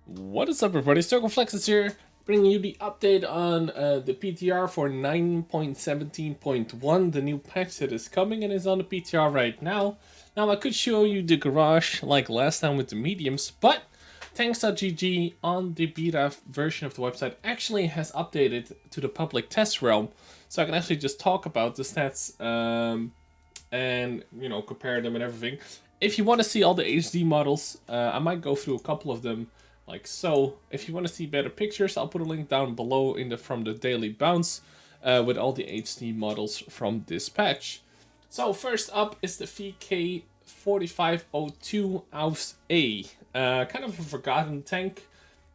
What is up, everybody? Circon is here, bringing you the update on the PTR for 9.17.1, the new patch that is coming and is on the PTR right now. Now, I could show you the garage like last time with the mediums, but Tanks.gg on the beta version of the website actually has updated to the public test realm, so I can actually just talk about the stats and compare them and everything. If you want to see all the HD models, I might go through a couple of them like so. If you want to see better pictures, I'll put a link down below from the daily bounce with all the HD models from this patch. So first up is the VK4502 Aus A, kind of a forgotten tank.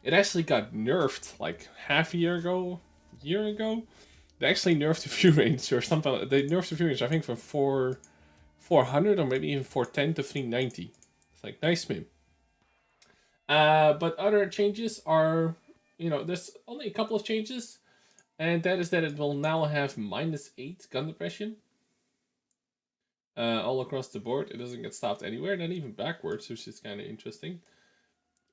It actually got nerfed like half a year ago. They actually nerfed the view range or something. They nerfed the view range, I think, from 400 or maybe even 410 to 390. It's like, nice meme. But other changes are, there's only a couple of changes, and that is that it will now have -8 gun depression all across the board. It doesn't get stopped anywhere, not even backwards, which is kind of interesting.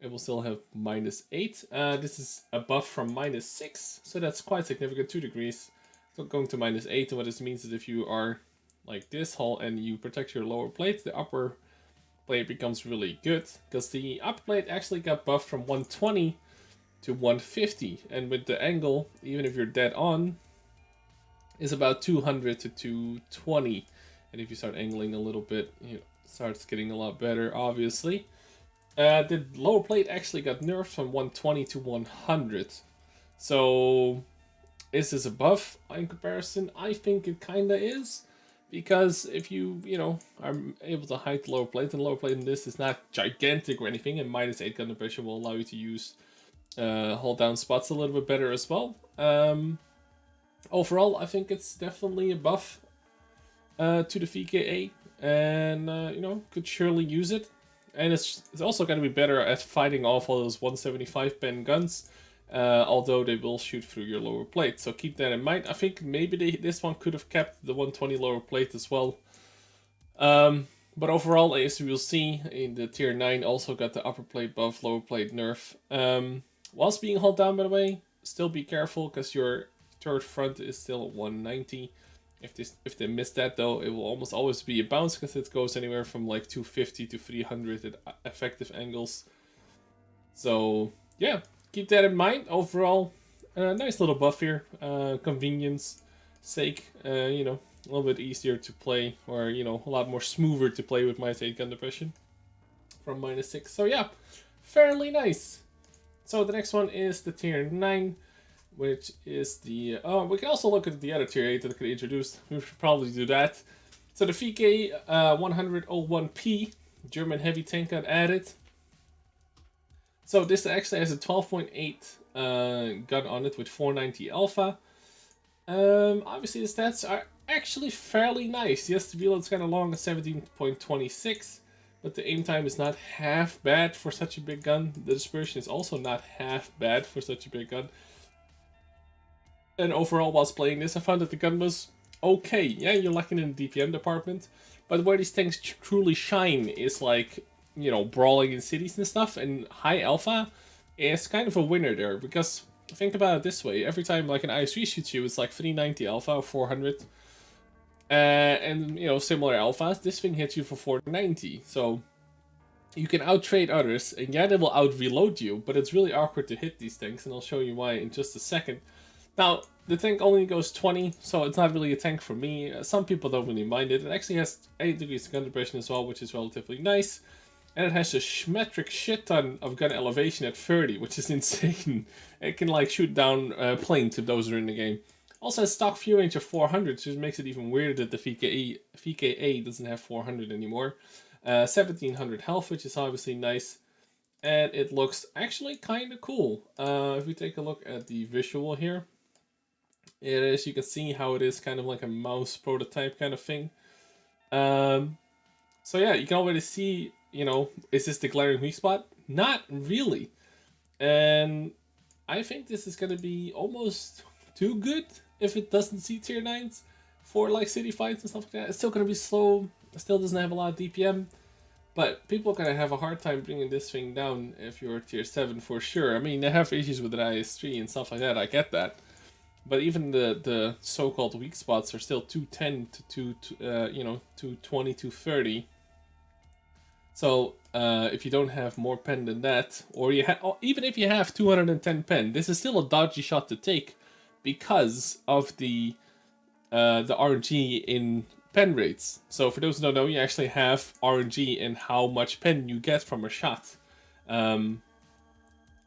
It will still have -8. This is a buff from -6, so that's quite significant, 2 degrees. So going to -8, and what this means is if you are like this hull and you protect your lower plate, the upper plate becomes really good, because the upper plate actually got buffed from 120 to 150, and with the angle, even if you're dead on, is about 200 to 220. And if you start angling a little bit, it starts getting a lot better, obviously. The lower plate actually got nerfed from 120 to 100. So, is this a buff in comparison? I think it kinda is. Because if you, are able to hide the lower plate, and the lower plate in this is not gigantic or anything, and -8 gun depression will allow you to use hold down spots a little bit better as well. Overall, I think it's definitely a buff to the VKA, and could surely use it. And it's also going to be better at fighting off all those 175 pen guns, although they will shoot through your lower plate. So keep that in mind. I think maybe this one could have kept the 120 lower plate as well. But overall, as you will see, in the tier 9 also got the upper plate buff, lower plate nerf. Whilst being held down, by the way, still be careful, because your turret front is still at 190. If they miss that, though, it will almost always be a bounce, because it goes anywhere from like 250 to 300 at effective angles. So yeah, keep that in mind. Overall, nice little buff here. Convenience sake, a little bit easier to play, or a lot more smoother to play with -8 gun depression from -6. So yeah, fairly nice. So the next one is the tier 9, which is the... Oh, we can also look at the other tier 8 that I could introduce. We should probably do that. So the VK 101P, German heavy tank got added. So this actually has a 12.8 gun on it with 490 alpha. Obviously the stats are actually fairly nice. Yes, the reload's kind of long at 17.26. But the aim time is not half bad for such a big gun. The dispersion is also not half bad for such a big gun. And overall, whilst playing this, I found that the gun was okay. Yeah, you're lacking in the DPM department. But where these tanks truly shine is like, brawling in cities and stuff. And high alpha is kind of a winner there. Because think about it this way. Every time like an IS-3 shoots you, it's like 390 alpha or 400. And similar alphas, this thing hits you for 490, so you can out-trade others, and yeah, they will out-reload you, but it's really awkward to hit these things, and I'll show you why in just a second. Now, the tank only goes 20, so it's not really a tank for me. Some people don't really mind it. It actually has 8 degrees gun depression as well, which is relatively nice, and it has a metric shit ton of gun elevation at 30, which is insane. It can like shoot down planes if those are in the game. Also has stock view range of 400, which makes it even weirder that the VKA doesn't have 400 anymore. 1700 health, which is obviously nice. And it looks actually kind of cool. If we take a look at the visual here, you can see how it is kind of like a mouse prototype kind of thing. So yeah, you can already see, is this the glaring weak spot? Not really. And I think this is going to be almost too good if it doesn't see tier 9s for like city fights and stuff like that. It's still going to be slow. It still doesn't have a lot of DPM. But people are gonna have a hard time bringing this thing down if you're tier 7 for sure. I mean, they have issues with the IS3 and stuff like that, I get that. But even the so-called weak spots are still 210 to 220, 230. So if you don't have more pen than that, or even if you have 210 pen, this is still a dodgy shot to take because of the RNG in pen rates. So for those who don't know, you actually have RNG in how much pen you get from a shot.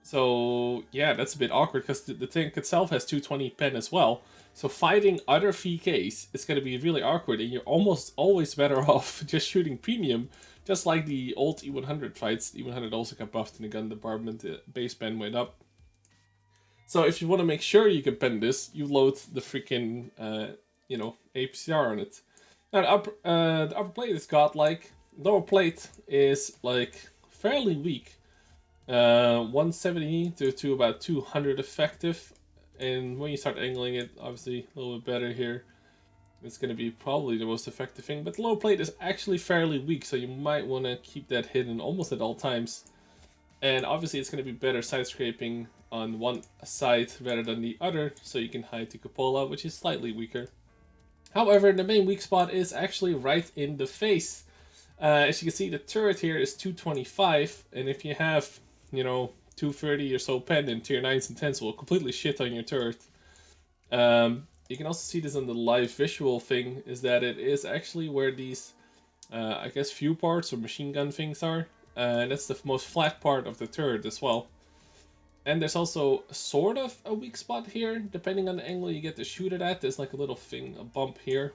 So yeah, that's a bit awkward because the tank itself has 220 pen as well. So fighting other VKs is going to be really awkward, and you're almost always better off just shooting premium, just like the old E100 fights. The E100 also got buffed in the gun department, the base pen went up. So if you want to make sure you can pen this, you load the freaking, APCR on it. Now the upper plate is godlike. Lower plate is like fairly weak. 170 to about 200 effective, and when you start angling it, obviously a little bit better here. It's going to be probably the most effective thing, but the low plate is actually fairly weak, so you might want to keep that hidden almost at all times. And obviously it's going to be better side scraping on one side rather than the other, so you can hide the cupola, which is slightly weaker. However, the main weak spot is actually right in the face. As you can see, the turret here is 225, and if you have 230 or so pen, and tier 9s and 10s will completely shit on your turret. You can also see this on the live visual thing, is that it is actually where these, I guess, view parts or machine gun things are. And that's the most flat part of the turret as well. And there's also sort of a weak spot here, depending on the angle you get to shoot it at. There's like a little thing, a bump here.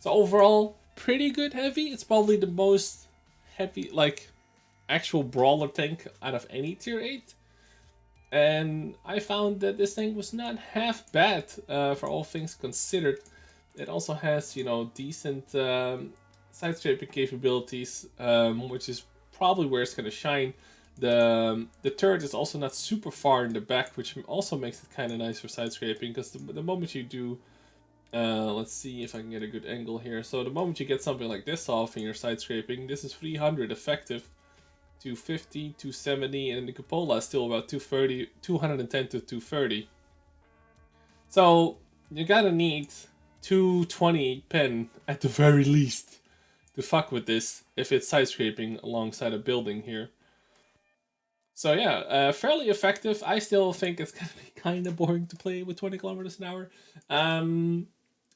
So overall, pretty good heavy. It's probably the most heavy, like, actual brawler tank out of any tier 8. And I found that this thing was not half bad for all things considered. It also has, decent side scraping capabilities, which is probably where it's going to shine. The turret is also not super far in the back, which also makes it kind of nice for side scraping, because the moment you do, let's see if I can get a good angle here. So the moment you get something like this off in your side scraping, this is 300 effective, 250, 270, and the cupola is still about 230, 210 to 230. So you gotta need 220 pen at the very least to fuck with this if it's side scraping alongside a building here. So yeah, fairly effective. I still think it's gonna be kind of boring to play with 20 kilometers an hour.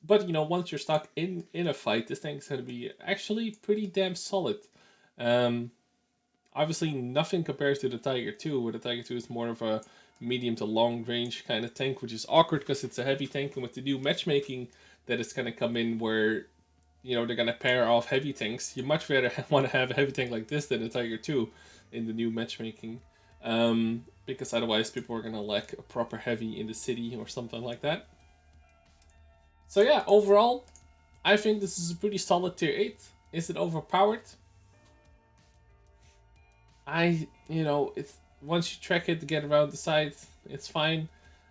But once you're stuck in a fight, this thing's gonna be actually pretty damn solid. Obviously, nothing compares to the Tiger 2, where the Tiger 2 is more of a medium to long range kind of tank, which is awkward because it's a heavy tank, and with the new matchmaking that is going to come in where, they're going to pair off heavy tanks, you much rather want to have a heavy tank like this than a Tiger 2 in the new matchmaking, because otherwise people are going to lack a proper heavy in the city or something like that. So yeah, overall, I think this is a pretty solid tier 8. Is it overpowered? It's once you track it to get around the side, it's fine.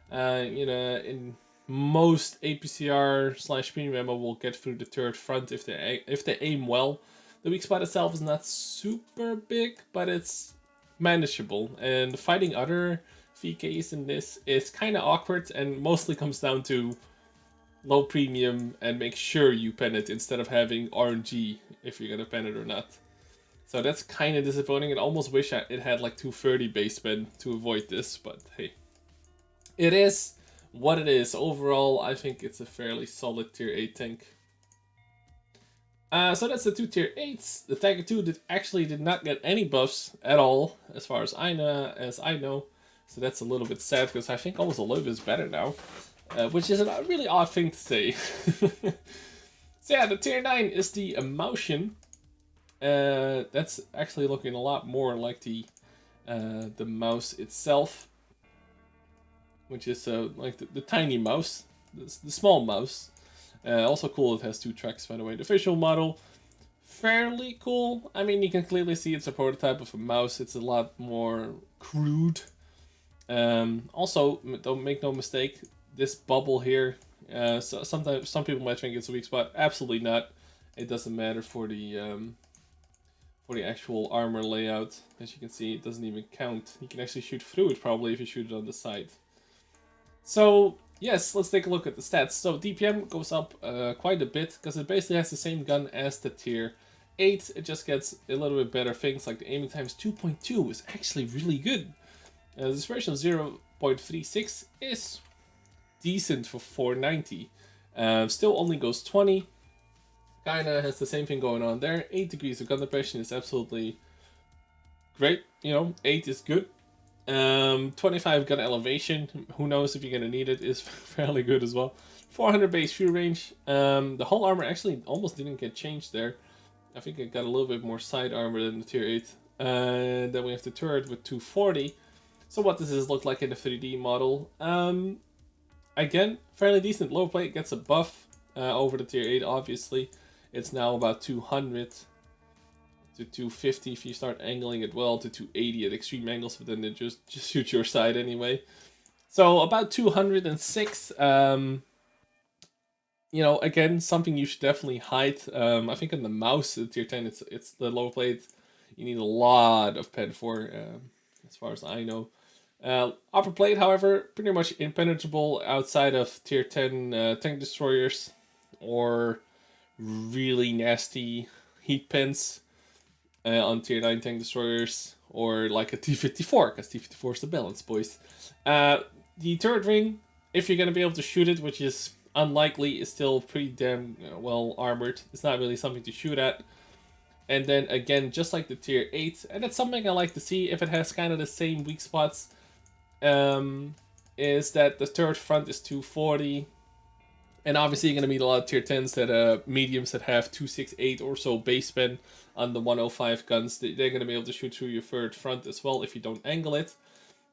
In most APCR / premium ammo will get through the turret front if they aim well. The weak spot itself is not super big, but it's manageable. And fighting other VKs in this is kind of awkward, and mostly comes down to low premium and make sure you pen it instead of having RNG if you're gonna pen it or not. So that's kind of disappointing. I almost wish it had like 230 base pen to avoid this, but hey. It is what it is. Overall, I think it's a fairly solid tier 8 tank. So that's the two tier 8s. The Tiger 2 did not get any buffs at all, as far as I know. So that's a little bit sad, because I think almost all of it is better now. Which is a really odd thing to say. So yeah, the tier 9 is the Emotion. That's actually looking a lot more like the mouse itself, which is like the tiny mouse, the small mouse. Also cool, it has 2 tracks, by the way. The visual model, fairly cool. I mean, you can clearly see it's a prototype of a mouse. It's a lot more crude. Also, don't make no mistake, this bubble here, sometimes some people might think it's a weak spot. Absolutely not. It doesn't matter for the for the actual armor layout. As you can see, it doesn't even count. You can actually shoot through it probably if you shoot it on the side. So yes, let's take a look at the stats. So DPM goes up quite a bit because it basically has the same gun as the tier 8. It just gets a little bit better things, like the aiming times 2.2 is actually really good. The dispersion of 0.36 is decent for 490. Still only goes 20. Kinda has the same thing going on there. 8 degrees of gun depression is absolutely great. 8 is good. 25 gun elevation, who knows if you're gonna need it, is fairly good as well. 400 base fuel range. The whole armor actually almost didn't get changed there. I think it got a little bit more side armor than the tier 8. And then we have the turret with 240. So what does this look like in the 3D model? Again, fairly decent. Low plate gets a buff over the tier 8, obviously. It's now about 200 to 250 if you start angling it well, to 280 at extreme angles, but then it just shoots your side anyway. So about 206. Again, something you should definitely hide. I think on the mouse, the tier 10, it's the low plate. You need a lot of pen for, as far as I know. Upper plate, however, pretty much impenetrable outside of tier 10 tank destroyers or really nasty heat pens on tier 9 tank destroyers, or like a T-54, because T-54 is the balance, boys. The turret ring, if you're going to be able to shoot it, which is unlikely, is still pretty damn well armored. It's not really something to shoot at. And then again, just like the tier 8, and that's something I like to see if it has kind of the same weak spots, is that the turret front is 240. And obviously you're going to meet a lot of tier 10s that mediums that have 268 or so base pen on the 105 guns. They're going to be able to shoot through your third front as well if you don't angle it.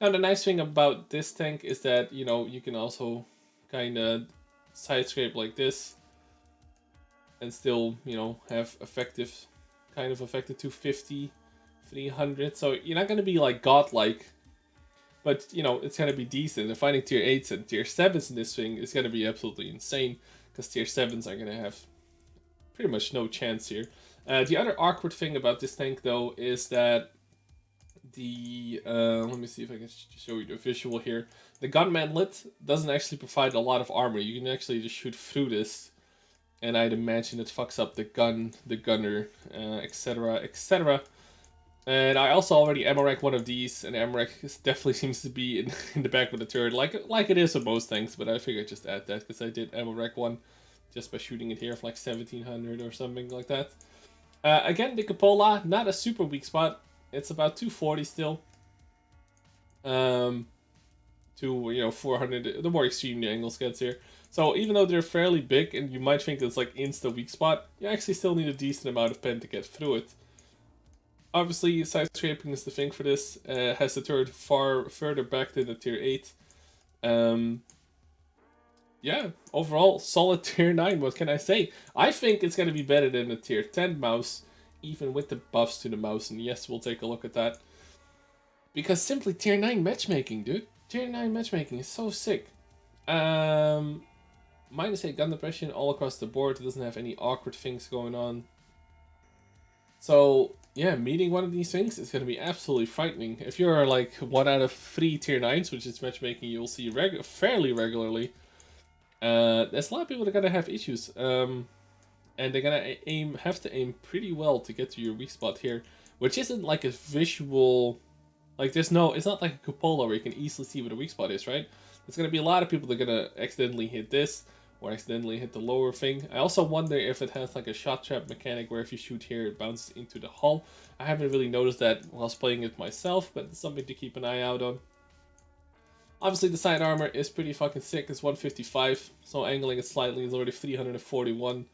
Now the nice thing about this tank is that, you can also kind of side scrape like this and still, have effective 250, 300. So you're not going to be like godlike, but, it's going to be decent. And finding tier 8s and tier 7s in this thing is going to be absolutely insane, because tier 7s are going to have pretty much no chance here. The other awkward thing about this tank, though, is that let me see if I can show you the visual here. The gun manlet doesn't actually provide a lot of armor. You can actually just shoot through this, and I'd imagine it fucks up the gunner, etc., etc. And I also already ammo rack one of these, and ammo rack definitely seems to be in the back of the turret, like it is with most things, but I figured I'd just add that, because I did ammo rack one just by shooting it here for like 1700 or something like that. Again, the cupola, not a super weak spot. It's about 240 still. To 400, the more extreme the angles gets here. So even though they're fairly big, and you might think it's like insta weak spot, you actually still need a decent amount of pen to get through it. Obviously, side scraping is the thing for this. Has the turret far further back than the tier 8. Yeah, overall, solid tier 9, what can I say? I think it's going to be better than the tier 10 mouse, even with the buffs to the mouse, and yes, we'll take a look at that. Because simply tier 9 matchmaking, dude. Tier 9 matchmaking is so sick. -8 gun depression all across the board. It doesn't have any awkward things going on. So, yeah, meeting one of these things is going to be absolutely frightening. If you're like 1 out of 3 tier 9s, which is matchmaking you'll see fairly regularly, there's a lot of people that are going to have issues. And they're going to have to aim pretty well to get to your weak spot here, which isn't like a visual, like it's not like a cupola where you can easily see where the weak spot is, right? There's going to be a lot of people that are going to accidentally hit this, or accidentally hit the lower thing. I also wonder if it has like a shot trap mechanic where if you shoot here it bounces into the hull. I haven't really noticed that whilst playing it myself, but it's something to keep an eye out on. Obviously the side armor is pretty fucking sick. It's 155, so angling it slightly is already 341.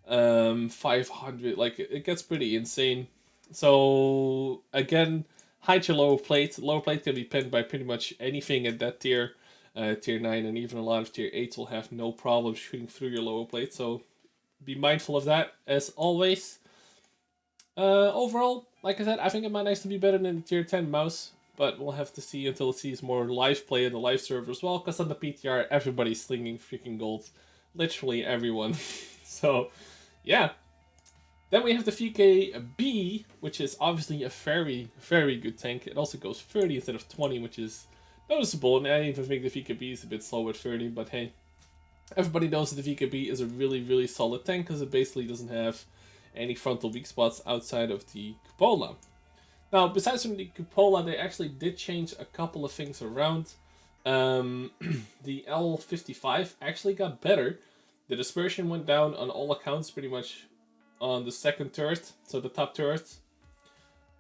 500, like it gets pretty insane. So again, hide your lower plate. Lower plate can be pinned by pretty much anything at that tier. Tier 9 and even a lot of tier 8s will have no problem shooting through your lower plate, so be mindful of that as always. Overall, like I said, I think it might nice be better than the tier 10 mouse, but we'll have to see until it sees more live play in the live server as well, because on the PTR everybody's slinging freaking gold. Literally everyone. So, yeah. Then we have the VKB, which is obviously a very, very good tank. It also goes 30 instead of 20, which is noticeable. And I even think the VKB is a bit slow at 30, but hey. Everybody knows that the VKB is a really, really solid tank because it basically doesn't have any frontal weak spots outside of the cupola. Now, besides from the cupola, they actually did change a couple of things around. The L55 actually got better. The dispersion went down on all accounts pretty much on the second turret, so the top turret.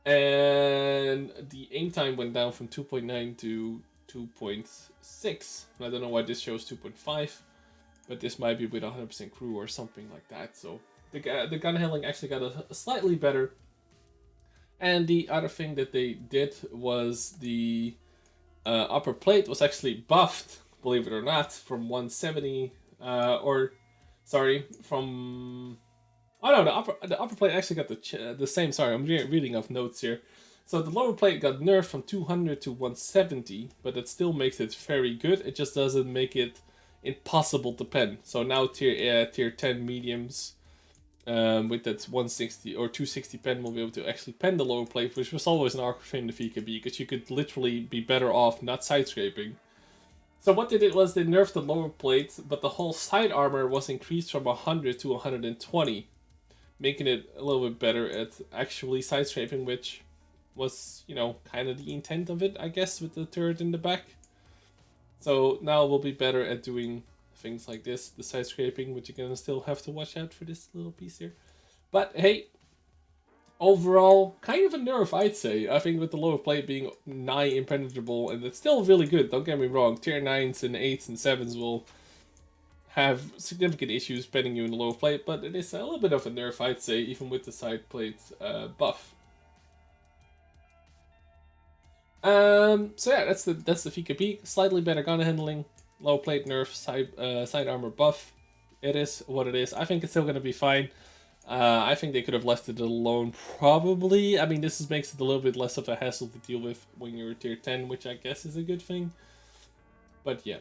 And the aim time went down from 2.9 to 2.6. I don't know why this shows 2.5, but this might be with 100% crew or something like that. So the gun handling actually got a slightly better. And the other thing that they did was the upper plate was actually buffed, believe it or not, from 170 from the upper plate actually got the same. Sorry, I'm reading off notes here. So the lower plate got nerfed from 200 to 170, but it still makes it very good. It just doesn't make it impossible to pen. So now tier 10 mediums with that 160 or 260 pen will be able to actually pen the lower plate, which was always an awkward thing in the VKB because you could literally be better off not side scraping. So what they did was they nerfed the lower plate, but the whole side armor was increased from 100 to 120, making it a little bit better at actually side scraping, which was, kind of the intent of it, I guess, with the turret in the back. So now we'll be better at doing things like this, the side scraping, which you're gonna still have to watch out for this little piece here. But hey, overall, kind of a nerf, I'd say. I think with the lower plate being nigh impenetrable, and it's still really good, don't get me wrong. Tier 9s and 8s and 7s will have significant issues penning you in the lower plate, but it is a little bit of a nerf, I'd say, even with the side plate buff. So yeah, that's the VKB. Slightly better gun handling, low plate nerf, side armor buff. It is what it is. I think it's still gonna be fine. I think they could have left it alone, probably. I mean, this makes it a little bit less of a hassle to deal with when you're tier 10, which I guess is a good thing. But yeah.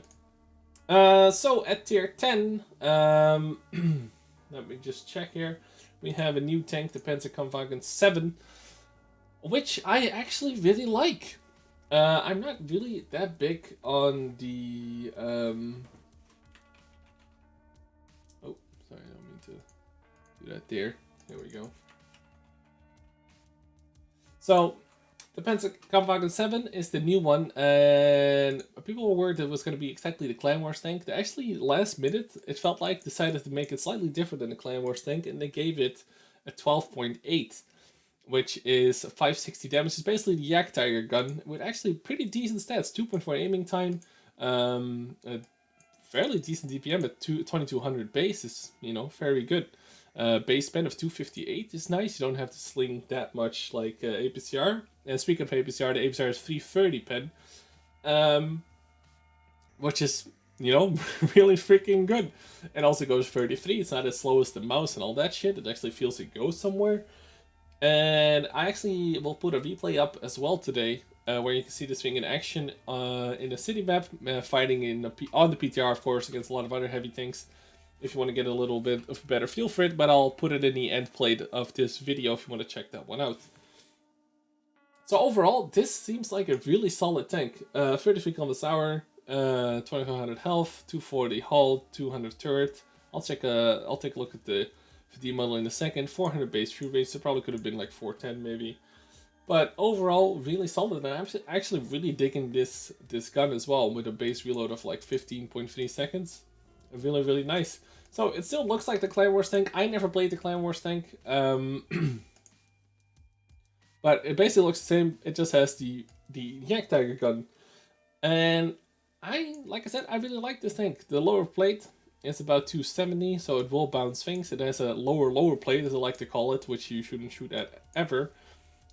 So at tier 10, let me just check here. We have a new tank, the Circon 7, which I actually really like. I'm not really that big on the oh, sorry, I don't mean to do that there. There we go. So the Circon 7 is the new one, and people were worried it was going to be exactly the Clan Wars tank. They actually, last minute, it felt like, decided to make it slightly different than the Clan Wars tank, and they gave it a 12.8. Which is 560 damage. It's basically the Yak Tiger gun with actually pretty decent stats. 2.4 aiming time, a fairly decent DPM at 2200 base is, very good. Base pen of 258 is nice. You don't have to sling that much like APCR. And speaking of APCR, the APCR is 330 pen, which is, really freaking good. It also goes 33. It's not as slow as the mouse and all that shit. It actually feels it goes somewhere. And I actually will put a replay up as well today, where you can see this thing in action in a city map, fighting on the PTR, of course, against a lot of other heavy tanks. If you want to get a little bit of a better feel for it, but I'll put it in the end plate of this video if you want to check that one out. So overall, this seems like a really solid tank. 33 combats hour, 2500 health, 240 hull, 200 turret. I'll take a look at the model in a second. 400 base true rates. It probably could have been like 410 maybe, but overall really solid. And I'm actually really digging this gun as well, with a base reload of like 15.3 seconds. Really nice. So it still looks like the Clan Wars tank. I never played the Clan Wars tank, but it basically looks the same. It just has the Yak Tiger gun, and like I said, I really like this tank. The lower plate, it's about 270, so it will bounce things. It has a lower plate, as I like to call it, which you shouldn't shoot at ever.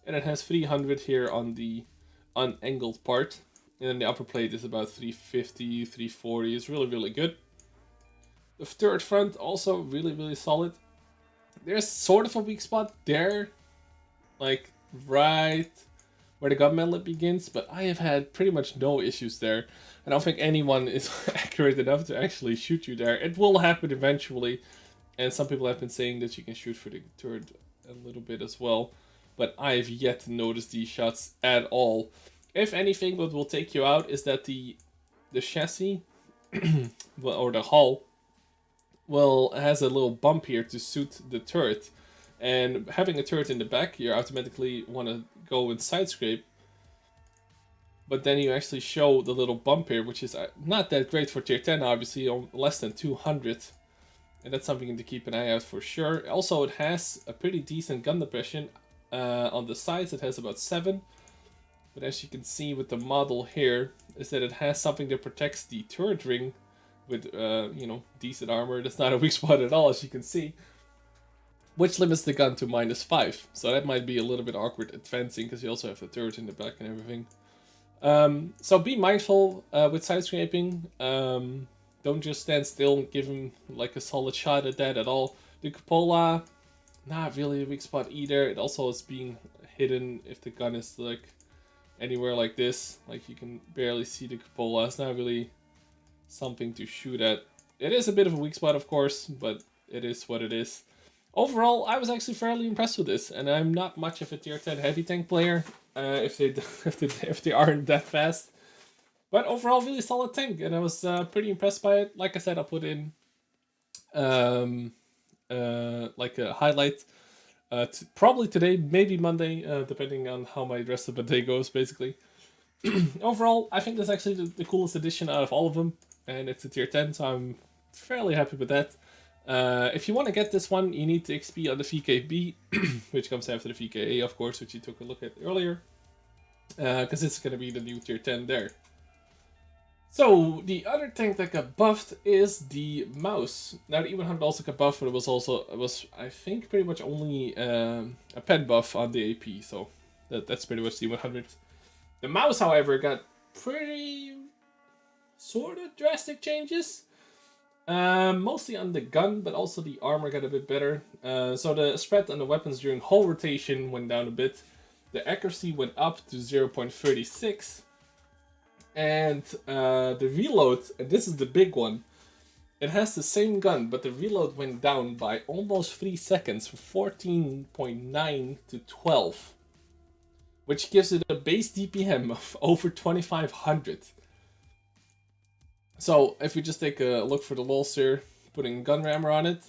And it has 300 here on the unangled part. And then the upper plate is about 350, 340. It's really good. The turret front also really solid. There's sort of a weak spot there, like right where the gun mantlet begins, but I have had pretty much no issues there. I don't think anyone is accurate enough to actually shoot you there. It will happen eventually, and some people have been saying that you can shoot for the turret a little bit as well. But I've yet to notice these shots at all. If anything, what will take you out is that the chassis or the hull has a little bump here to suit the turret, and having a turret in the back, you automatically want to go and side scrape. But then you actually show the little bump here, which is not that great for tier 10, obviously, less than 200. And that's something to keep an eye out for sure. Also, it has a pretty decent gun depression. On the sides, it has about 7. But as you can see with the model here, is that it has something that protects the turret ring with, decent armor. That's not a weak spot at all, as you can see. Which limits the gun to -5. So that might be a little bit awkward advancing, because you also have the turret in the back and everything. So be mindful with side scraping. Don't just stand still and give him like a solid shot at that at all. The cupola, not really a weak spot either. It also is being hidden if the gun is like anywhere like this. Like you can barely see the cupola. It's not really something to shoot at. It is a bit of a weak spot, of course, but it is what it is. Overall, I was actually fairly impressed with this, and I'm not much of a tier 10 heavy tank player. If they aren't that fast. But overall, really solid tank, and I was pretty impressed by it. Like I said, I'll put in like a highlight probably today, maybe Monday, depending on how my rest of the day goes, basically. Overall, I think that's actually the coolest addition out of all of them, and it's a tier 10, so I'm fairly happy with that. If you want to get this one, you need to XP on the VKB, which comes after the VKA, of course, which you took a look at earlier, because it's going to be the new tier 10 there. So, the other tank that got buffed is the mouse. Now, the E100 also got buffed, but it was I think, pretty much only a pen buff on the AP, so that's pretty much the E100. The mouse, however, got pretty sort of drastic changes. Mostly on the gun, but also the armor got a bit better. So the spread on the weapons during hull rotation went down a bit. The accuracy went up to 0.36. And the reload, and this is the big one, it has the same gun, but the reload went down by almost 3 seconds, from 14.9 to 12. Which gives it a base DPM of over 2500. So, if we just take a look for the lulz here, putting gun rammer on it,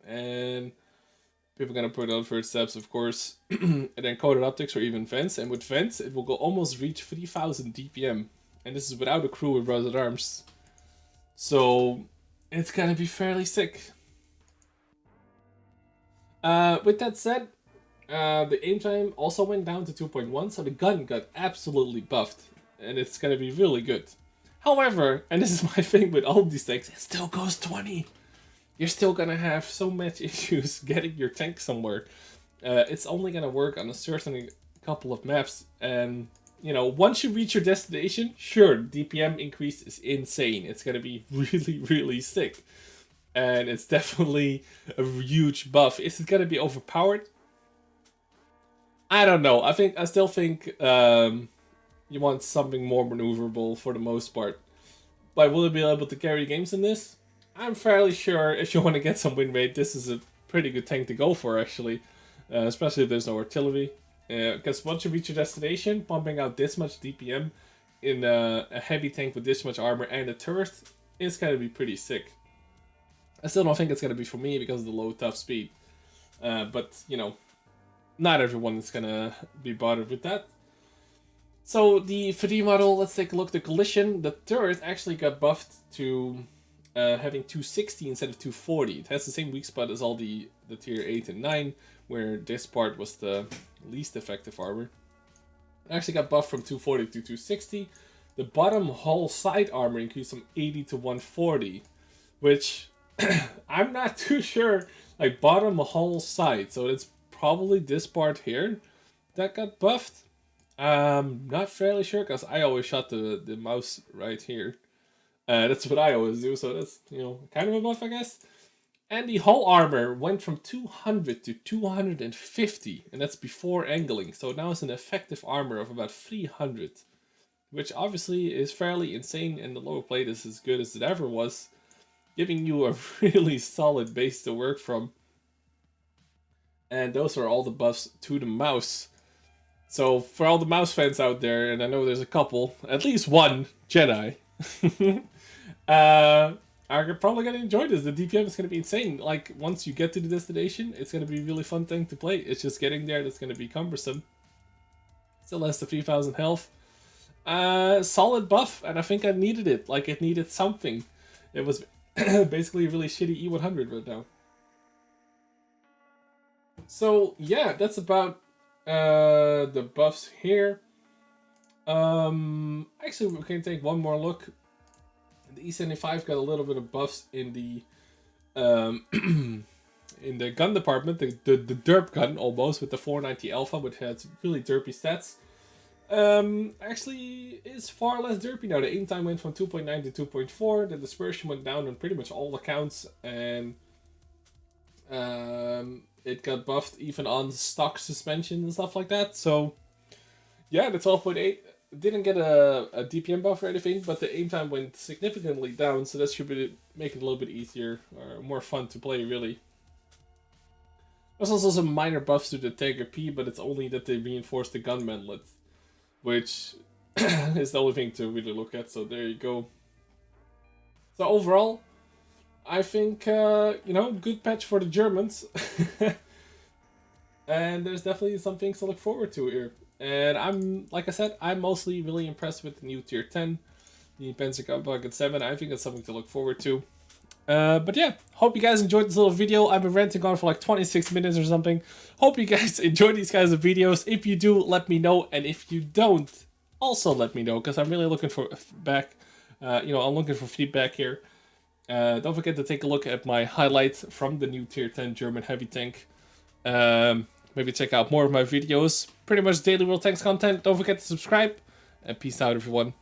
and people are going to put on first steps, of course, and then coated optics or even vents, and with vents, it will go almost reach 3000 DPM, and this is without a crew with rusted arms. So, it's going to be fairly sick. With that said, the aim time also went down to 2.1, so the gun got absolutely buffed, and it's going to be really good. However, and this is my thing with all these tanks, it still goes 20. You're still gonna have so much issues getting your tank somewhere. It's only gonna work on a certain couple of maps, and once you reach your destination, sure, DPM increase is insane. It's gonna be really, really sick, and it's definitely a huge buff. Is it gonna be overpowered? I don't know. I still think you want something more maneuverable for the most part. But will it be able to carry games in this? I'm fairly sure if you want to get some win rate, this is a pretty good tank to go for, actually. Especially if there's no artillery. Because once you reach your destination, pumping out this much DPM in a heavy tank with this much armor and a turret is going to be pretty sick. I still don't think it's going to be for me because of the low top speed. But, not everyone is going to be bothered with that. So the 3D model, let's take a look at the collision. The turret actually got buffed to having 260 instead of 240. It has the same weak spot as all the tier 8 and 9, where this part was the least effective armor. It actually got buffed from 240 to 260. The bottom hull side armor increased from 80 to 140, which I'm not too sure, like bottom hull side, so it's probably this part here that got buffed. Not fairly sure, because I always shot the mouse right here. That's what I always do, so that's, kind of a buff, I guess. And the hull armor went from 200 to 250, and that's before angling. So now it's an effective armor of about 300, which obviously is fairly insane, and the lower plate is as good as it ever was, giving you a really solid base to work from. And those are all the buffs to the mouse. So for all the mouse fans out there, and I know there's a couple, at least one Jedi, are probably gonna enjoy this. The DPM is gonna be insane. Like once you get to the destination, it's gonna be a really fun thing to play. It's just getting there that's gonna be cumbersome. Still has the 3000 health. Solid buff, and I think I needed it. Like it needed something. It was basically a really shitty E100 right now. So yeah, that's about the buffs here. Actually, we can take one more look. The E75 got a little bit of buffs in the in the gun department, the derp gun almost, with the 490 Alpha, which has really derpy stats. Actually is far less derpy now. The aim time went from 2.9 to 2.4. The dispersion went down on pretty much all accounts, and it got buffed even on stock suspension and stuff like that. So yeah, the 12.8 didn't get a DPM buff or anything, but the aim time went significantly down, so that should make it a little bit easier or more fun to play, really. There's also some minor buffs to the Tiger P, but it's only that they reinforced the gun mantlet, which is the only thing to really look at, so there you go. So overall, I think, good patch for the Germans. And there's definitely some things to look forward to here. And like I said, I'm mostly really impressed with the new Tier 10, the Panzer Bucket 7. I think it's something to look forward to. But yeah, hope you guys enjoyed this little video. I've been ranting on for like 26 minutes or something. Hope you guys enjoy these kinds of videos. If you do, let me know. And if you don't, also let me know, because I'm really looking for I'm looking for feedback here. Don't forget to take a look at my highlights from the new Tier 10 German heavy tank. Maybe check out more of my videos. Pretty much daily World Tanks content. Don't forget to subscribe. And peace out, everyone.